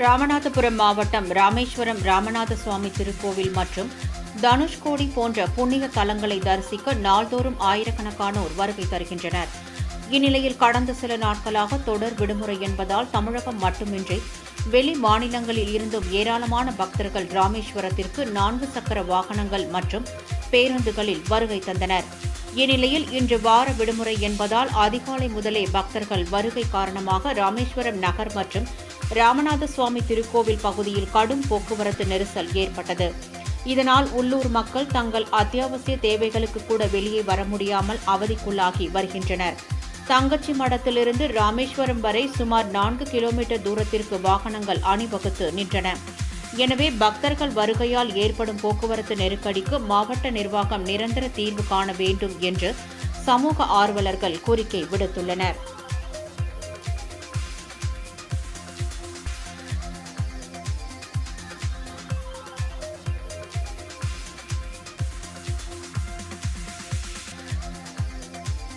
ராமநாதபுரம் மாவட்டம் ராமேஸ்வரம் ராமநாத சுவாமி திருக்கோவில் மற்றும் தனுஷ்கோடி போன்ற புண்ணிய தலங்களை தரிசிக்க நாள்தோறும் ஆயிரக்கணக்கானோர் வருகை தருகின்றனர். இந்நிலையில் கடந்த சில நாட்களாக தொடர் விடுமுறை என்பதால் தமிழகம் மட்டுமின்றி வெளி மாநிலங்களில் இருந்தும் ஏராளமான பக்தர்கள் ராமேஸ்வரத்திற்கு 4 சக்கர வாகனங்கள் மற்றும் பேருந்துகளில் வருகை தந்தனர். இந்நிலையில் இன்று வார விடுமுறை என்பதால் அதிகாலை முதலே பக்தர்கள் வருகை காரணமாக ராமேஸ்வரம் நகர் மற்றும் ராமநாத சுவாமி திருக்கோவில் பகுதியில் கடும் போக்குவரத்து நெரிசல் ஏற்பட்டது. இதனால் உள்ளூர் மக்கள் தங்கள் அத்தியாவசிய தேவைகளுக்கு கூட வெளியே வர முடியாமல் அவதிக்குள்ளாகி வருகின்றனர். தங்கச்சி மடத்திலிருந்து ராமேஸ்வரம் வரை சுமார் 4 கிலோமீட்டர் தூரத்திற்கு வாகனங்கள் அணிவகுத்து நின்றன. எனவே பக்தர்கள் வருகையால் ஏற்படும் போக்குவரத்து நெருக்கடிக்கு மாவட்ட நிர்வாகம் நிரந்தர தீர்வு காண வேண்டும் என்று சமூக ஆர்வலர்கள் கோரிக்கை விடுத்துள்ளனர்.